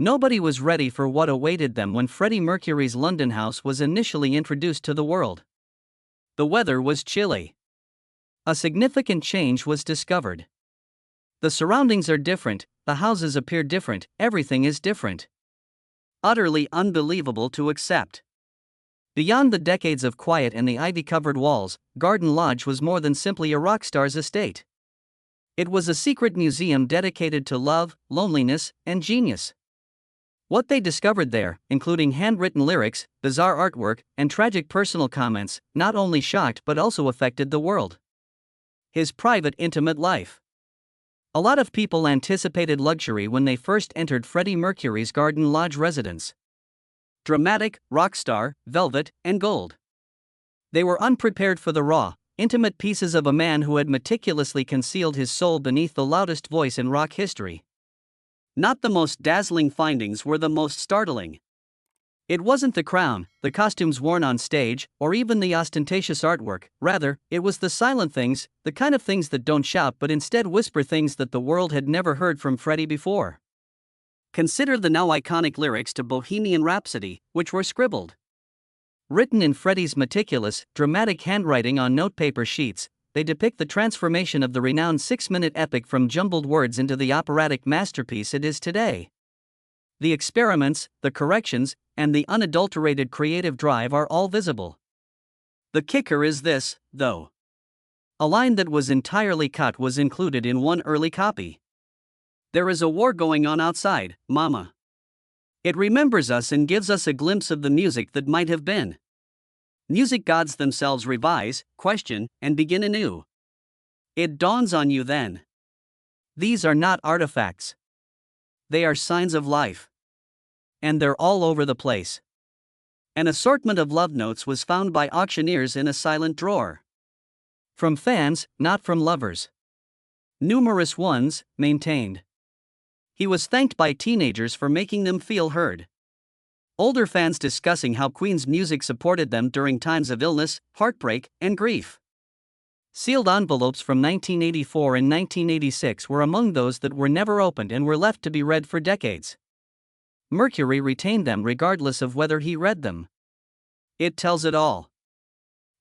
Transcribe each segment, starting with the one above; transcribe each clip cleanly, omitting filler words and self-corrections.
Nobody was ready for what awaited them when Freddie Mercury's London house was initially introduced to the world. The weather was chilly. A significant change was discovered. The surroundings are different, the houses appear different, everything is different. Utterly unbelievable to accept. Beyond the decades of quiet and the ivy-covered walls, Garden Lodge was more than simply a rock star's estate. It was a secret museum dedicated to love, loneliness, and genius. What they discovered there, including handwritten lyrics, bizarre artwork, and tragic personal comments, not only shocked but also affected the world. His private, intimate life. A lot of people anticipated luxury when they first entered Freddie Mercury's Garden Lodge residence. Dramatic, rock star, velvet, and gold. They were unprepared for the raw, intimate pieces of a man who had meticulously concealed his soul beneath the loudest voice in rock history. Not the most dazzling findings were the most startling. It wasn't the crown, the costumes worn on stage, or even the ostentatious artwork. Rather, it was the silent things, the kind of things that don't shout but instead whisper, things that the world had never heard from Freddie before. Consider the now iconic lyrics to Bohemian Rhapsody, which were scribbled. Written in Freddie's meticulous, dramatic handwriting on notepaper sheets, they depict the transformation of the renowned 6-minute epic from jumbled words into the operatic masterpiece it is today. The experiments, the corrections, and the unadulterated creative drive are all visible. The kicker is this, though. A line that was entirely cut was included in one early copy. "There is a war going on outside, Mama. It remembers us and gives us a glimpse of the music that might have been. Music gods themselves revise, question, and begin anew. It dawns on you then. These are not artifacts. They are signs of life. And they're all over the place." An assortment of love notes was found by auctioneers in a silent drawer. From fans, not from lovers. Numerous ones, maintained. He was thanked by teenagers for making them feel heard. Older fans discussing how Queen's music supported them during times of illness, heartbreak, and grief. Sealed envelopes from 1984 and 1986 were among those that were never opened and were left to be read for decades. Mercury retained them regardless of whether he read them. It tells it all.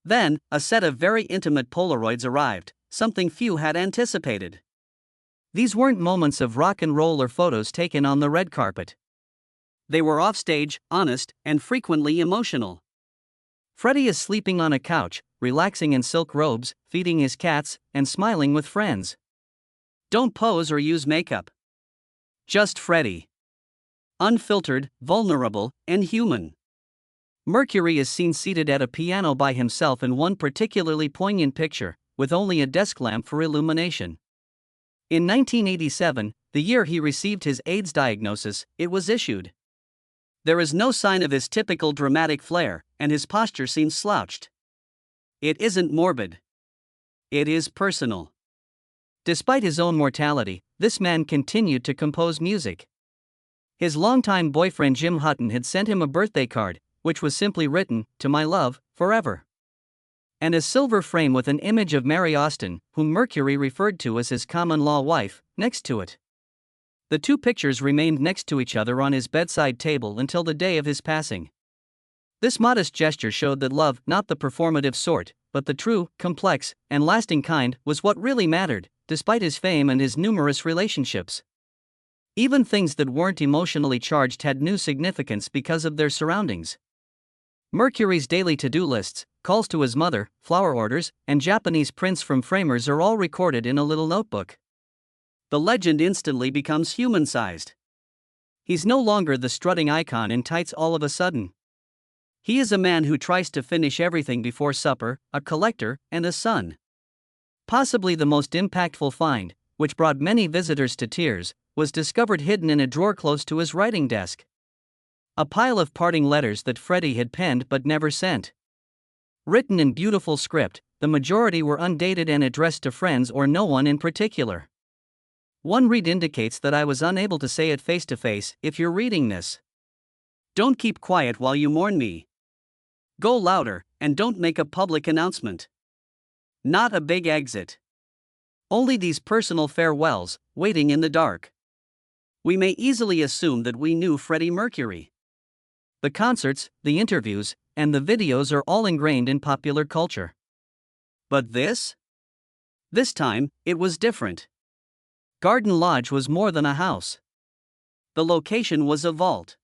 Then, a set of very intimate Polaroids arrived, something few had anticipated. These weren't moments of rock and roll or photos taken on the red carpet. They were offstage, honest, and frequently emotional. Freddie is sleeping on a couch, relaxing in silk robes, feeding his cats, and smiling with friends. Don't pose or use makeup. Just Freddie. Unfiltered, vulnerable, and human. Mercury is seen seated at a piano by himself in one particularly poignant picture, with only a desk lamp for illumination. In 1987, the year he received his AIDS diagnosis, it was issued. There is no sign of his typical dramatic flair, and his posture seems slouched. It isn't morbid. It is personal. Despite his own mortality, this man continued to compose music. His longtime boyfriend Jim Hutton had sent him a birthday card, which was simply written, "To my love, forever." And a silver frame with an image of Mary Austin, whom Mercury referred to as his common-law wife, next to it. The two pictures remained next to each other on his bedside table until the day of his passing. This modest gesture showed that love, not the performative sort, but the true, complex, and lasting kind, was what really mattered, despite his fame and his numerous relationships. Even things that weren't emotionally charged had new significance because of their surroundings. Mercury's daily to-do lists, calls to his mother, flower orders, and Japanese prints from framers are all recorded in a little notebook. The legend instantly becomes human-sized. He's no longer the strutting icon in tights all of a sudden. He is a man who tries to finish everything before supper, a collector, and a son. Possibly the most impactful find, which brought many visitors to tears, was discovered hidden in a drawer close to his writing desk. A pile of parting letters that Freddie had penned but never sent. Written in beautiful script, the majority were undated and addressed to friends or no one in particular. One read indicates that I was unable to say it face to face. If you're reading this, don't keep quiet while you mourn me. Go louder, and don't make a public announcement. Not a big exit. Only these personal farewells, waiting in the dark. We may easily assume that we knew Freddie Mercury. The concerts, the interviews, and the videos are all ingrained in popular culture. But this? This time, it was different. Garden Lodge was more than a house. The location was a vault.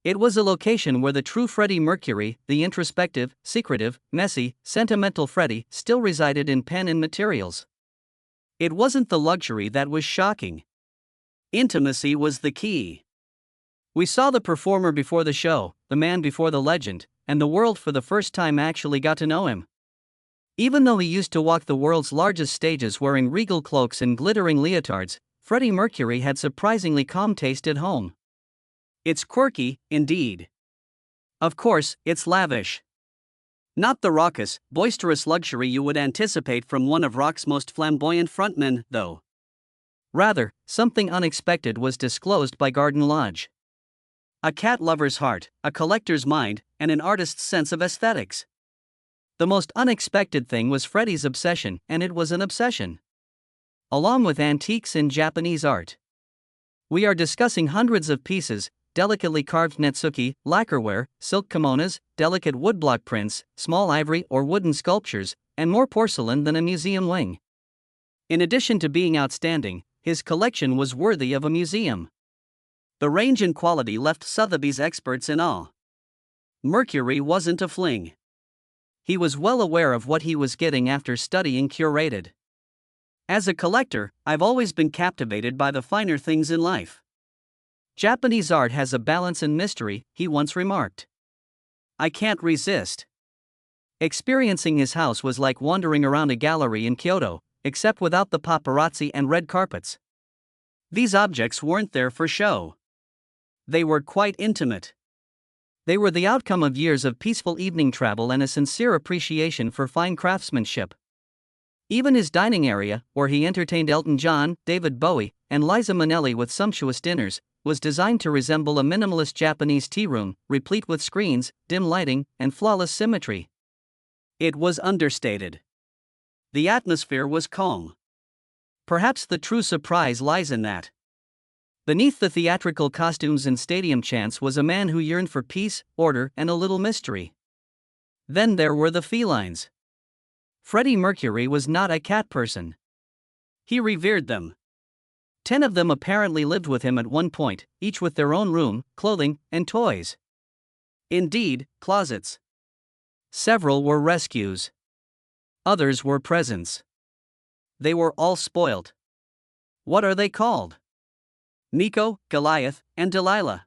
It was a location where the true Freddie Mercury, the introspective, secretive, messy, sentimental Freddie, still resided in pen and materials. It wasn't the luxury that was shocking. Intimacy was the key. We saw the performer before the show, the man before the legend, and the world for the first time actually got to know him. Even though he used to walk the world's largest stages wearing regal cloaks and glittering leotards, Freddie Mercury had surprisingly calm taste at home. It's quirky, indeed. Of course, it's lavish. Not the raucous, boisterous luxury you would anticipate from one of rock's most flamboyant frontmen, though. Rather, something unexpected was disclosed by Garden Lodge. A cat lover's heart, a collector's mind, and an artist's sense of aesthetics. The most unexpected thing was Freddie's obsession, and it was an obsession. Along with antiques and Japanese art. We are discussing hundreds of pieces, delicately carved netsuke, lacquerware, silk kimonos, delicate woodblock prints, small ivory or wooden sculptures, and more porcelain than a museum wing. In addition to being outstanding, his collection was worthy of a museum. The range and quality left Sotheby's experts in awe. Mercury wasn't a fling. He was well aware of what he was getting after studying curated. As a collector, I've always been captivated by the finer things in life. Japanese art has a balance and mystery, he once remarked. I can't resist. Experiencing his house was like wandering around a gallery in Kyoto, except without the paparazzi and red carpets. These objects weren't there for show. They were quite intimate. They were the outcome of years of peaceful evening travel and a sincere appreciation for fine craftsmanship. Even his dining area, where he entertained Elton John, David Bowie, and Liza Minnelli with sumptuous dinners, was designed to resemble a minimalist Japanese tea room, replete with screens, dim lighting, and flawless symmetry. It was understated. The atmosphere was calm. Perhaps the true surprise lies in that. Beneath the theatrical costumes and stadium chants was a man who yearned for peace, order, and a little mystery. Then there were the felines. Freddie Mercury was not a cat person. He revered them. 10 of them apparently lived with him at one point, each with their own room, clothing, and toys. Indeed, closets. Several were rescues. Others were presents. They were all spoilt. What are they called? Nico, Goliath, and Delilah.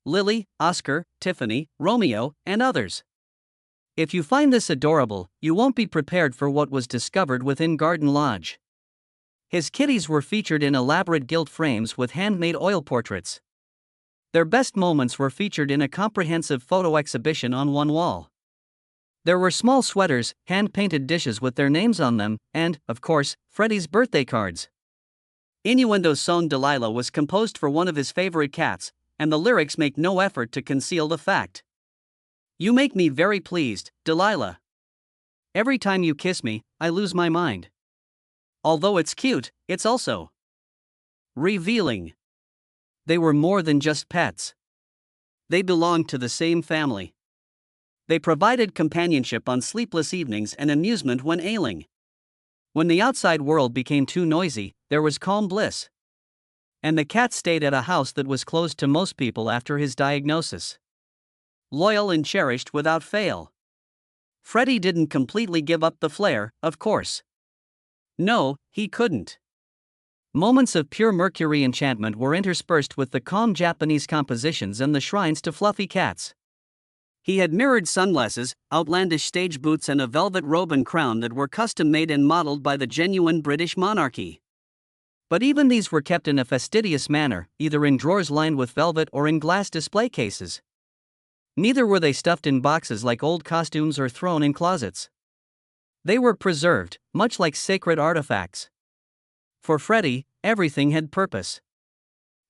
Lily, Oscar, Tiffany, Romeo, and others. If you find this adorable, you won't be prepared for what was discovered within Garden Lodge. His kitties were featured in elaborate gilt frames with handmade oil portraits. Their best moments were featured in a comprehensive photo exhibition on one wall. There were small sweaters, hand-painted dishes with their names on them, and, of course, Freddie's birthday cards. Innuendo's song Delilah was composed for one of his favorite cats, and the lyrics make no effort to conceal the fact. You make me very pleased, Delilah. Every time you kiss me, I lose my mind. Although it's cute, it's also revealing. They were more than just pets. They belonged to the same family. They provided companionship on sleepless evenings and amusement when ailing. When the outside world became too noisy, there was calm bliss. And the cat stayed at a house that was closed to most people after his diagnosis. Loyal and cherished without fail. Freddie didn't completely give up the flair, of course. No, he couldn't. Moments of pure Mercury enchantment were interspersed with the calm Japanese compositions and the shrines to fluffy cats. He had mirrored sunglasses, outlandish stage boots, and a velvet robe and crown that were custom-made and modeled by the genuine British monarchy. But even these were kept in a fastidious manner, either in drawers lined with velvet or in glass display cases. Neither were they stuffed in boxes like old costumes or thrown in closets. They were preserved, much like sacred artifacts. For Freddie, everything had purpose.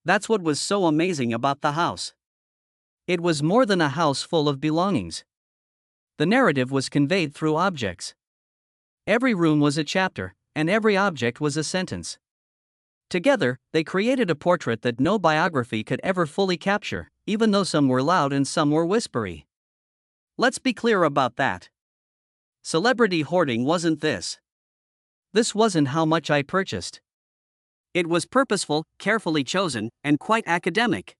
That's what was so amazing about the house. It was more than a house full of belongings. The narrative was conveyed through objects. Every room was a chapter, and every object was a sentence. Together, they created a portrait that no biography could ever fully capture, even though some were loud and some were whispery. Let's be clear about that. Celebrity hoarding wasn't this. This wasn't how much I purchased. It was purposeful, carefully chosen, and quite academic.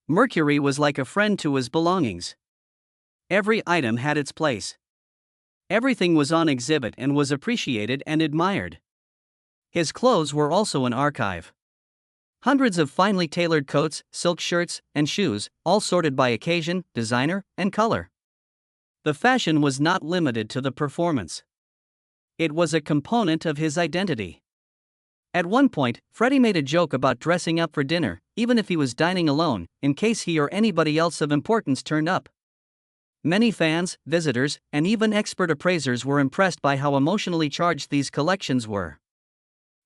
Mercury was like a friend to his belongings. Every item had its place. Everything was on exhibit and was appreciated and admired. His clothes were also an archive. Hundreds of finely tailored coats, silk shirts, and shoes, all sorted by occasion, designer, and color. The fashion was not limited to the performance. It was a component of his identity. At one point, Freddie made a joke about dressing up for dinner, even if he was dining alone, in case he or anybody else of importance turned up. Many fans, visitors, and even expert appraisers were impressed by how emotionally charged these collections were.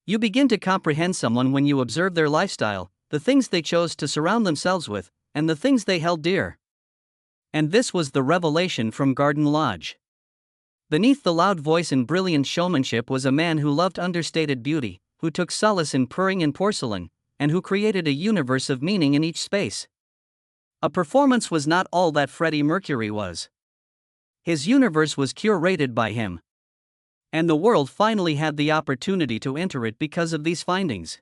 You begin to comprehend someone when you observe their lifestyle, the things they chose to surround themselves with, and the things they held dear. And this was the revelation from Garden Lodge. Beneath the loud voice and brilliant showmanship was a man who loved understated beauty, who took solace in purring and porcelain, and who created a universe of meaning in each space. A performance was not all that Freddie Mercury was. His universe was curated by him. And the world finally had the opportunity to enter it because of these findings.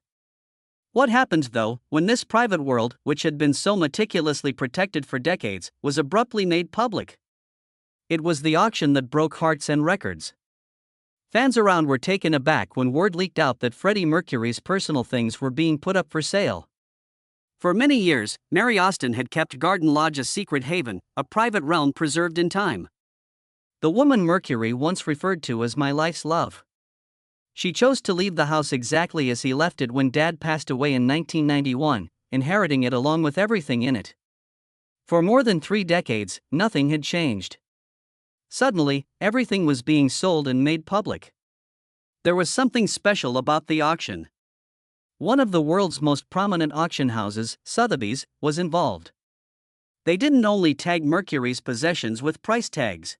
What happened, though, when this private world, which had been so meticulously protected for decades, was abruptly made public? It was the auction that broke hearts and records. Fans around were taken aback when word leaked out that Freddie Mercury's personal things were being put up for sale. For many years, Mary Austin had kept Garden Lodge a secret haven, a private realm preserved in time. The woman Mercury once referred to as my life's love. She chose to leave the house exactly as he left it when Dad passed away in 1991, inheriting it along with everything in it. For more than 3 decades, nothing had changed. Suddenly, everything was being sold and made public. There was something special about the auction. One of the world's most prominent auction houses, Sotheby's, was involved. They didn't only tag Mercury's possessions with price tags.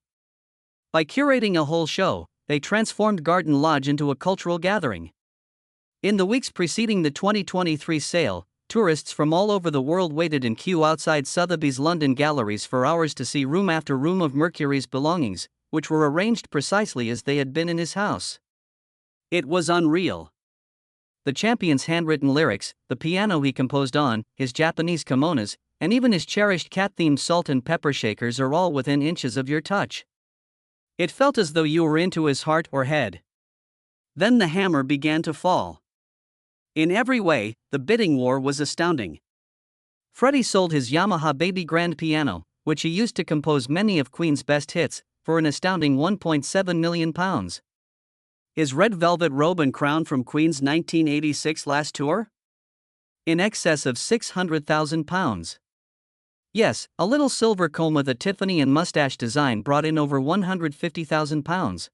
By curating a whole show, they transformed Garden Lodge into a cultural gathering. In the weeks preceding the 2023 sale, tourists from all over the world waited in queue outside Sotheby's London galleries for hours to see room after room of Mercury's belongings, which were arranged precisely as they had been in his house. It was unreal. The champion's handwritten lyrics, the piano he composed on, his Japanese kimonos, and even his cherished cat-themed salt and pepper shakers are all within inches of your touch. It felt as though you were into his heart or head. Then the hammer began to fall. In every way, the bidding war was astounding. Freddie sold his Yamaha Baby Grand piano, which he used to compose many of Queen's best hits, for an astounding £1.7 million. His red velvet robe and crown from Queen's 1986 last tour? In excess of £600,000. Yes, a little silver comb with a Tiffany and mustache design brought in over £150,000.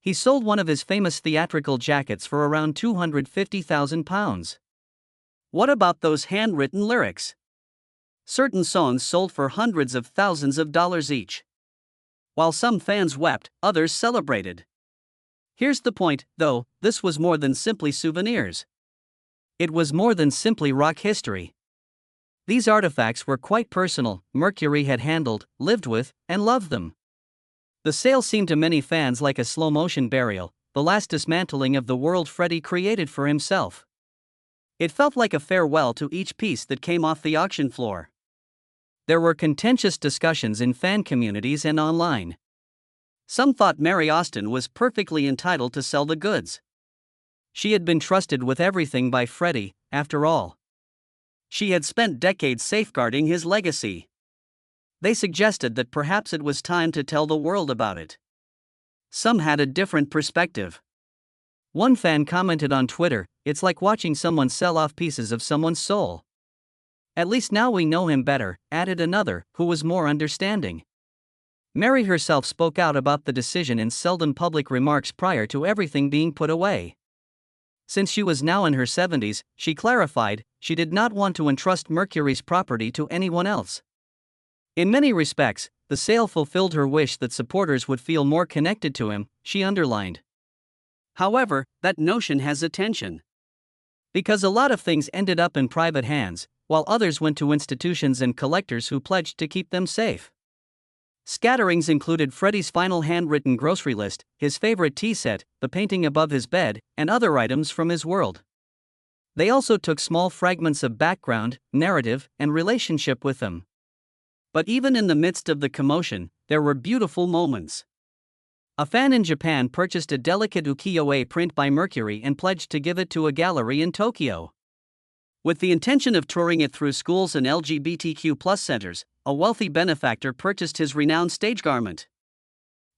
He sold one of his famous theatrical jackets for around £250,000. What about those handwritten lyrics? Certain songs sold for hundreds of thousands of dollars each. While some fans wept, others celebrated. Here's the point, though, this was more than simply souvenirs. It was more than simply rock history. These artifacts were quite personal. Mercury had handled, lived with, and loved them. The sale seemed to many fans like a slow-motion burial, the last dismantling of the world Freddie created for himself. It felt like a farewell to each piece that came off the auction floor. There were contentious discussions in fan communities and online. Some thought Mary Austin was perfectly entitled to sell the goods. She had been trusted with everything by Freddie, after all. She had spent decades safeguarding his legacy. They suggested that perhaps it was time to tell the world about it. Some had a different perspective. One fan commented on Twitter, "It's like watching someone sell off pieces of someone's soul." "At least now we know him better," added another, who was more understanding. Mary herself spoke out about the decision in seldom public remarks prior to everything being put away. Since she was now in her 70s, she clarified, she did not want to entrust Mercury's property to anyone else. In many respects, the sale fulfilled her wish that supporters would feel more connected to him, she underlined. However, that notion has a tension. Because a lot of things ended up in private hands, while others went to institutions and collectors who pledged to keep them safe. Scatterings included Freddie's final handwritten grocery list, his favorite tea set, the painting above his bed, and other items from his world. They also took small fragments of background, narrative, and relationship with them. But even in the midst of the commotion, there were beautiful moments. A fan in Japan purchased a delicate ukiyo-e print by Mercury and pledged to give it to a gallery in Tokyo. With the intention of touring it through schools and LGBTQ+ centers, a wealthy benefactor purchased his renowned stage garment.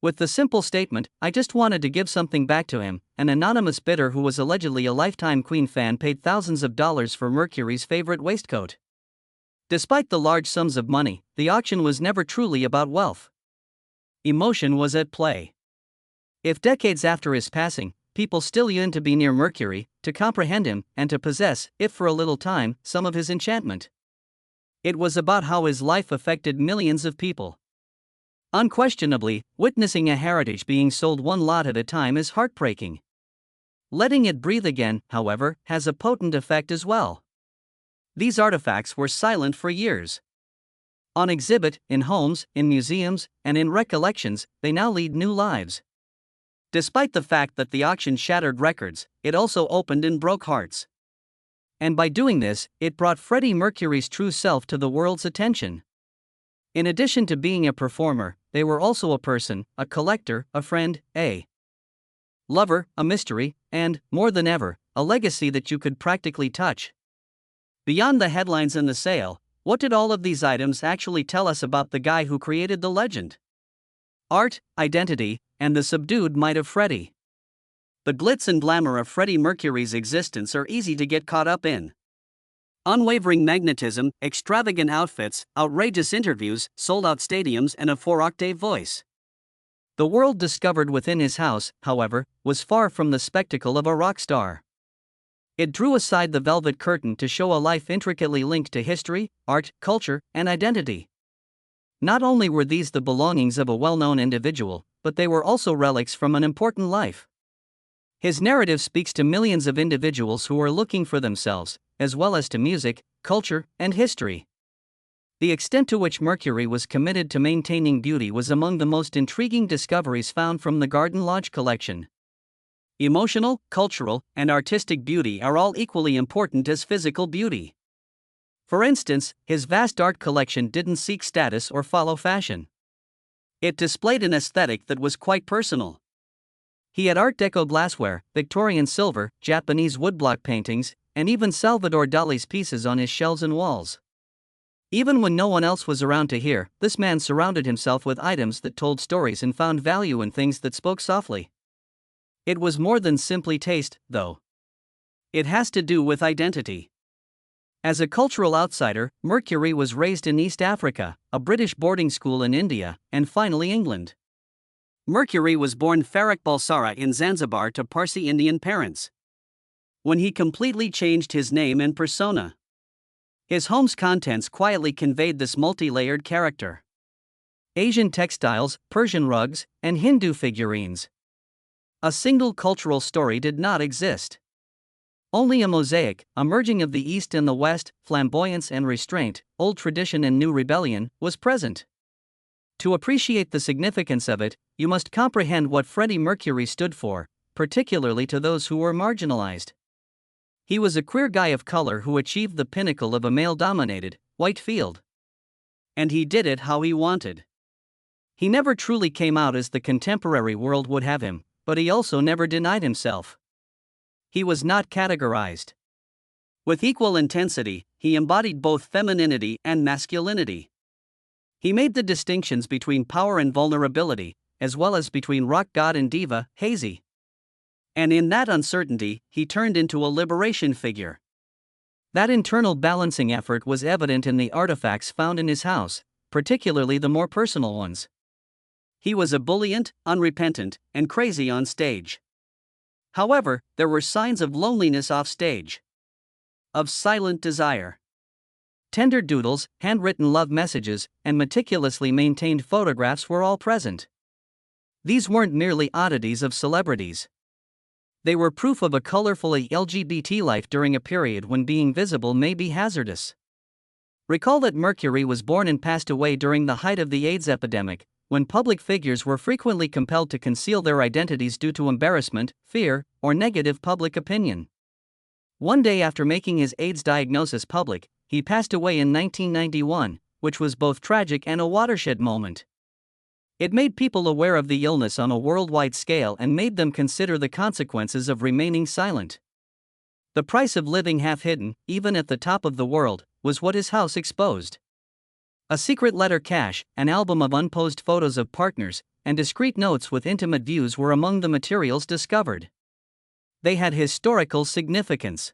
With the simple statement, "I just wanted to give something back to him," an anonymous bidder who was allegedly a lifetime Queen fan paid thousands of dollars for Mercury's favorite waistcoat. Despite the large sums of money, the auction was never truly about wealth. Emotion was at play. If decades after his passing, people still yearn to be near Mercury, to comprehend him, and to possess, if for a little time, some of his enchantment. It was about how his life affected millions of people. Unquestionably, witnessing a heritage being sold one lot at a time is heartbreaking. Letting it breathe again, however, has a potent effect as well. These artifacts were silent for years. On exhibit, in homes, in museums, and in recollections, they now lead new lives. Despite the fact that the auction shattered records, it also opened and broke hearts. And by doing this, it brought Freddie Mercury's true self to the world's attention. In addition to being a performer, they were also a person, a collector, a friend, a lover, a mystery, and, more than ever, a legacy that you could practically touch. Beyond the headlines and the sale, what did all of these items actually tell us about the guy who created the legend? Art, identity, and the subdued might of Freddie. The glitz and glamour of Freddie Mercury's existence are easy to get caught up in. Unwavering magnetism, extravagant outfits, outrageous interviews, sold-out stadiums, and a 4-octave voice. The world discovered within his house, however, was far from the spectacle of a rock star. It drew aside the velvet curtain to show a life intricately linked to history, art, culture, and identity. Not only were these the belongings of a well-known individual, but they were also relics from an important life. His narrative speaks to millions of individuals who are looking for themselves, as well as to music, culture, and history. The extent to which Mercury was committed to maintaining beauty was among the most intriguing discoveries found from the Garden Lodge collection. Emotional, cultural, and artistic beauty are all equally important as physical beauty. For instance, his vast art collection didn't seek status or follow fashion. It displayed an aesthetic that was quite personal. He had Art Deco glassware, Victorian silver, Japanese woodblock paintings, and even Salvador Dali's pieces on his shelves and walls. Even when no one else was around to hear, this man surrounded himself with items that told stories and found value in things that spoke softly. It was more than simply taste, though. It has to do with identity. As a cultural outsider, Mercury was raised in East Africa, a British boarding school in India, and finally England. Mercury was born Farrokh Bulsara in Zanzibar to Parsi Indian parents. When he completely changed his name and persona, his home's contents quietly conveyed this multi-layered character. Asian textiles, Persian rugs, and Hindu figurines. A single cultural story did not exist. Only a mosaic, a merging of the East and the West, flamboyance and restraint, old tradition and new rebellion, was present. To appreciate the significance of it, you must comprehend what Freddie Mercury stood for, particularly to those who were marginalized. He was a queer guy of color who achieved the pinnacle of a male-dominated, white field. And he did it how he wanted. He never truly came out as the contemporary world would have him, but he also never denied himself. He was not categorized. With equal intensity, he embodied both femininity and masculinity. He made the distinctions between power and vulnerability, as well as between rock god and diva, hazy. And in that uncertainty, he turned into a liberation figure. That internal balancing effort was evident in the artifacts found in his house, particularly the more personal ones. He was ebullient, unrepentant, and crazy on stage. However, there were signs of loneliness off stage. Of silent desire. Tender doodles, handwritten love messages, and meticulously maintained photographs were all present. These weren't merely oddities of celebrities. They were proof of a colorfully LGBT life during a period when being visible may be hazardous. Recall that Mercury was born and passed away during the height of the AIDS epidemic, when public figures were frequently compelled to conceal their identities due to embarrassment, fear, or negative public opinion. One day after making his AIDS diagnosis public, he passed away in 1991, which was both tragic and a watershed moment. It made people aware of the illness on a worldwide scale and made them consider the consequences of remaining silent. The price of living half-hidden, even at the top of the world, was what his house exposed. A secret letter cache, an album of unposed photos of partners, and discreet notes with intimate views were among the materials discovered. They had historical significance.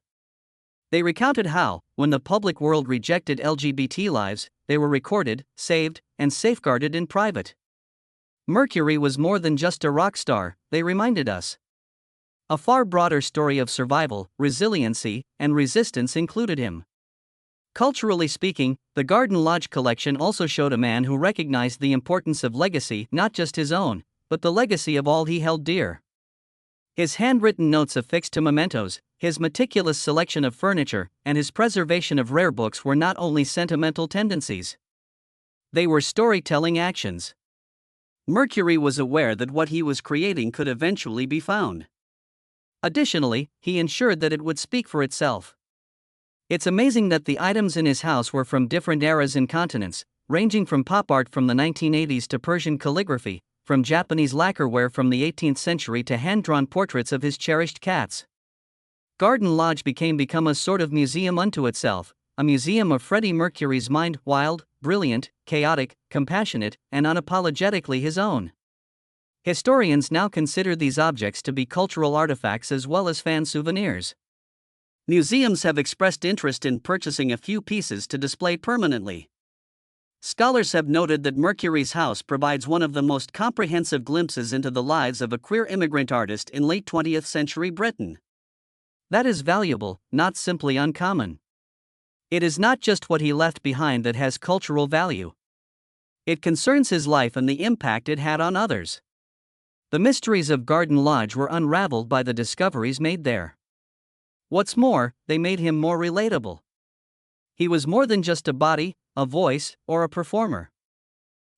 They recounted how, when the public world rejected LGBT lives, they were recorded, saved, and safeguarded in private. Mercury was more than just a rock star, they reminded us. A far broader story of survival, resiliency, and resistance included him. Culturally speaking, the Garden Lodge collection also showed a man who recognized the importance of legacy, not just his own, but the legacy of all he held dear. His handwritten notes affixed to mementos, his meticulous selection of furniture, and his preservation of rare books were not only sentimental tendencies. They were storytelling actions. Mercury was aware that what he was creating could eventually be found. Additionally, he ensured that it would speak for itself. It's amazing that the items in his house were from different eras and continents, ranging from pop art from the 1980s to Persian calligraphy, from Japanese lacquerware from the 18th century to hand-drawn portraits of his cherished cats. Garden Lodge become a sort of museum unto itself, a museum of Freddie Mercury's mind, wild, brilliant, chaotic, compassionate, and unapologetically his own. Historians now consider these objects to be cultural artifacts as well as fan souvenirs. Museums have expressed interest in purchasing a few pieces to display permanently. Scholars have noted that Mercury's house provides one of the most comprehensive glimpses into the lives of a queer immigrant artist in late 20th century Britain. That is valuable, not simply uncommon. It is not just what he left behind that has cultural value. It concerns his life and the impact it had on others. The mysteries of Garden Lodge were unraveled by the discoveries made there. What's more, they made him more relatable. He was more than just a body, a voice, or a performer.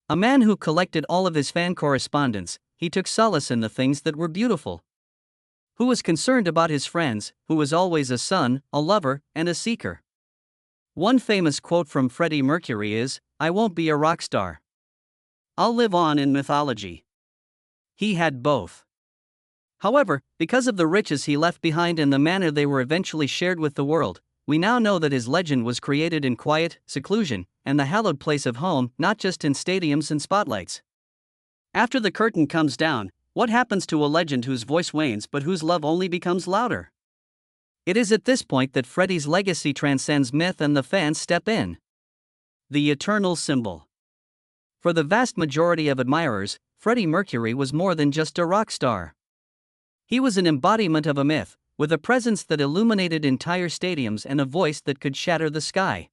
A man who collected all of his fan correspondence, he took solace in the things that were beautiful. Who was concerned about his friends, who was always a son, a lover, and a seeker. One famous quote from Freddie Mercury is, "I won't be a rock star. I'll live on in mythology." He had both. However, because of the riches he left behind and the manner they were eventually shared with the world, we now know that his legend was created in quiet, seclusion, and the hallowed place of home, not just in stadiums and spotlights. After the curtain comes down, what happens to a legend whose voice wanes but whose love only becomes louder? It is at this point that Freddie's legacy transcends myth and the fans step in. The eternal symbol. For the vast majority of admirers, Freddie Mercury was more than just a rock star. He was an embodiment of a myth, with a presence that illuminated entire stadiums and a voice that could shatter the sky.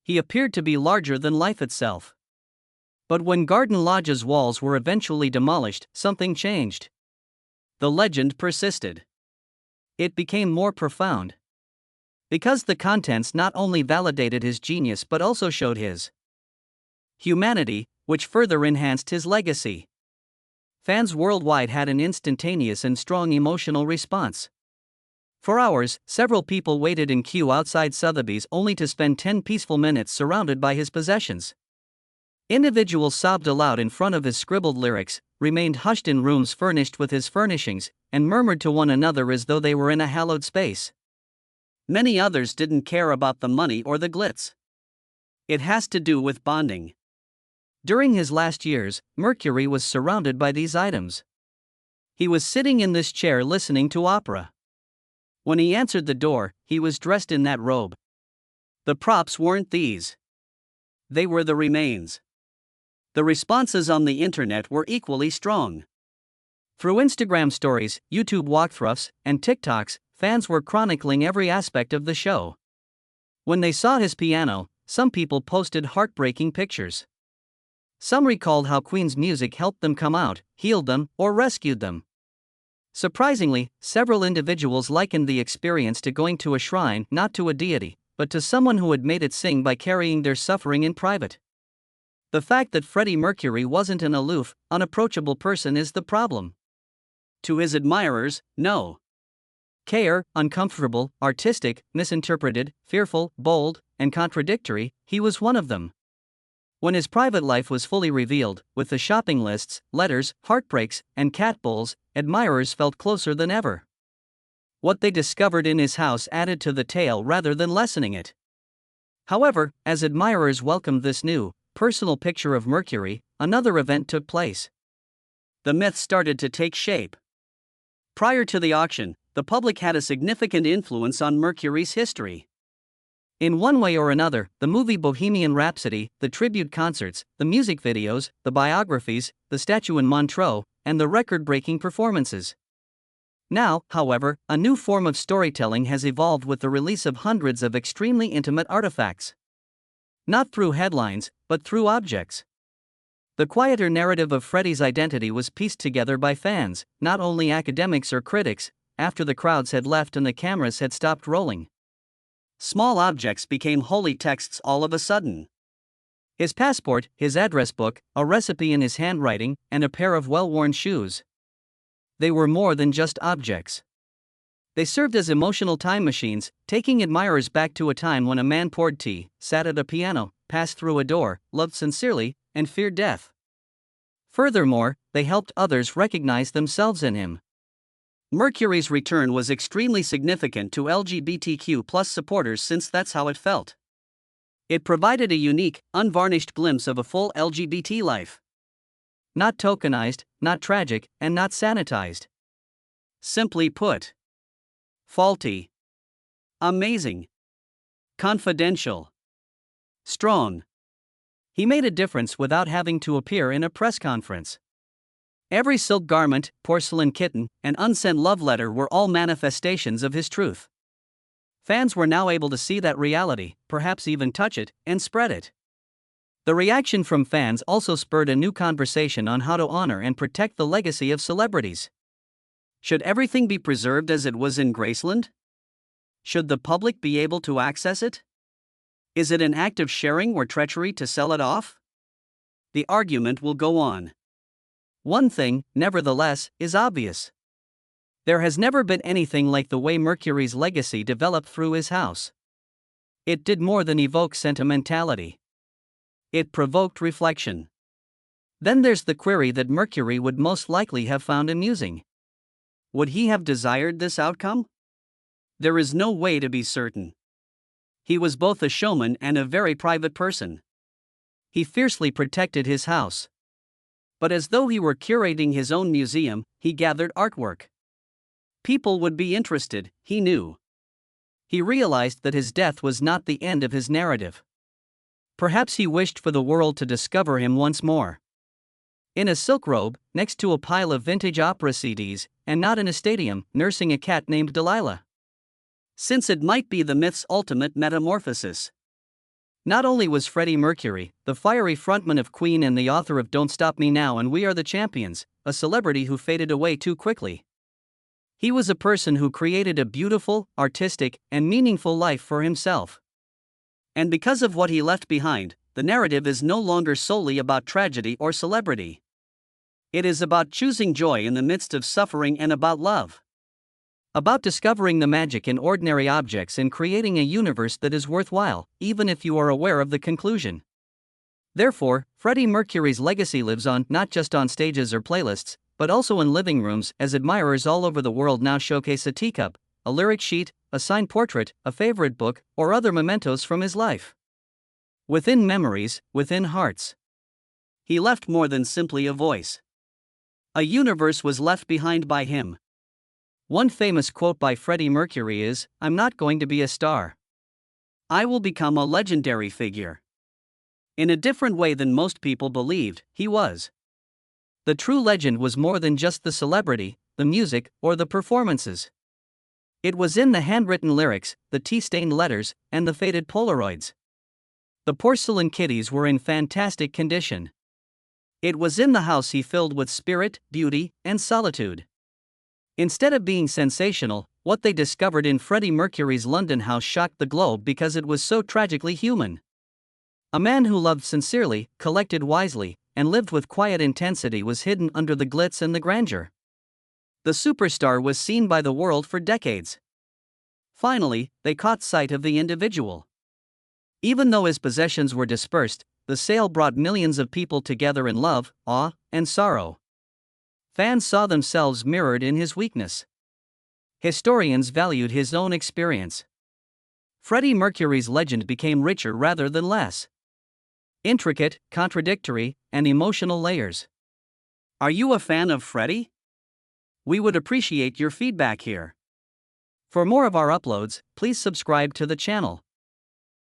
He appeared to be larger than life itself. But when Garden Lodge's walls were eventually demolished, something changed. The legend persisted. It became more profound. Because the contents not only validated his genius but also showed his humanity, which further enhanced his legacy. Fans worldwide had an instantaneous and strong emotional response. For hours, several people waited in queue outside Sotheby's only to spend 10 peaceful minutes surrounded by his possessions. Individuals sobbed aloud in front of his scribbled lyrics, remained hushed in rooms furnished with his furnishings, and murmured to one another as though they were in a hallowed space. Many others didn't care about the money or the glitz. It has to do with bonding. During his last years, Mercury was surrounded by these items. He was sitting in this chair listening to opera. When he answered the door, he was dressed in that robe. The props weren't these. They were the remains. The responses on the internet were equally strong. Through Instagram stories, YouTube walkthroughs, and TikToks, fans were chronicling every aspect of the show. When they saw his piano, some people posted heartbreaking pictures. Some recalled how Queen's music helped them come out, healed them, or rescued them. Surprisingly, several individuals likened the experience to going to a shrine, not to a deity, but to someone who had made it sing by carrying their suffering in private. The fact that Freddie Mercury wasn't an aloof, unapproachable person is the problem. To his admirers, no. Care, uncomfortable, artistic, misinterpreted, fearful, bold, and contradictory, he was one of them. When his private life was fully revealed, with the shopping lists, letters, heartbreaks, and cat bowls, admirers felt closer than ever. What they discovered in his house added to the tale rather than lessening it. However, as admirers welcomed this new, personal picture of Mercury, another event took place. The myth started to take shape. Prior to the auction, the public had a significant influence on Mercury's history. In one way or another, the movie Bohemian Rhapsody, the tribute concerts, the music videos, the biographies, the statue in Montreux, and the record-breaking performances. Now, however, a new form of storytelling has evolved with the release of hundreds of extremely intimate artifacts. Not through headlines, but through objects. The quieter narrative of Freddie's identity was pieced together by fans, not only academics or critics, after the crowds had left and the cameras had stopped rolling. Small objects became holy texts all of a sudden. His passport, his address book, a recipe in his handwriting, and a pair of well-worn shoes. They were more than just objects. They served as emotional time machines, taking admirers back to a time when a man poured tea, sat at a piano, passed through a door, loved sincerely, and feared death. Furthermore, they helped others recognize themselves in him. Mercury's return was extremely significant to LGBTQ+ supporters since that's how it felt. It provided a unique, unvarnished glimpse of a full LGBT life. Not tokenized, not tragic, and not sanitized. Simply put, faulty, amazing, confidential, strong. He made a difference without having to appear in a press conference. Every silk garment, porcelain kitten, and unsent love letter were all manifestations of his truth. Fans were now able to see that reality, perhaps even touch it, and spread it. The reaction from fans also spurred a new conversation on how to honor and protect the legacy of celebrities. Should everything be preserved as it was in Graceland? Should the public be able to access it? Is it an act of sharing or treachery to sell it off? The argument will go on. One thing, nevertheless, is obvious. There has never been anything like the way Mercury's legacy developed through his house. It did more than evoke sentimentality. It provoked reflection. Then there's the query that Mercury would most likely have found amusing. Would he have desired this outcome? There is no way to be certain. He was both a showman and a very private person. He fiercely protected his house. But as though he were curating his own museum, he gathered artwork. People would be interested, he knew. He realized that his death was not the end of his narrative. Perhaps he wished for the world to discover him once more. In a silk robe, next to a pile of vintage opera CDs, and not in a stadium, nursing a cat named Delilah. Since it might be the myth's ultimate metamorphosis. Not only was Freddie Mercury, the fiery frontman of Queen and the author of Don't Stop Me Now and We Are the Champions, a celebrity who faded away too quickly. He was a person who created a beautiful, artistic, and meaningful life for himself. And because of what he left behind, the narrative is no longer solely about tragedy or celebrity. It is about choosing joy in the midst of suffering and about love. About discovering the magic in ordinary objects and creating a universe that is worthwhile, even if you are aware of the conclusion. Therefore, Freddie Mercury's legacy lives on, not just on stages or playlists, but also in living rooms, as admirers all over the world now showcase a teacup, a lyric sheet, a signed portrait, a favorite book, or other mementos from his life. Within memories, within hearts. He left more than simply a voice. A universe was left behind by him. One famous quote by Freddie Mercury is, "I'm not going to be a star. I will become a legendary figure." In a different way than most people believed, he was. The true legend was more than just the celebrity, the music, or the performances. It was in the handwritten lyrics, the tea-stained letters, and the faded Polaroids. The porcelain kitties were in fantastic condition. It was in the house he filled with spirit, beauty, and solitude. Instead of being sensational, what they discovered in Freddie Mercury's London house shocked the globe because it was so tragically human. A man who loved sincerely, collected wisely, and lived with quiet intensity was hidden under the glitz and the grandeur. The superstar was seen by the world for decades. Finally, they caught sight of the individual. Even though his possessions were dispersed, the sale brought millions of people together in love, awe, and sorrow. Fans saw themselves mirrored in his weakness. Historians valued his own experience. Freddie Mercury's legend became richer rather than less. Intricate, contradictory, and emotional layers. Are you a fan of Freddie? We would appreciate your feedback here. For more of our uploads, please subscribe to the channel.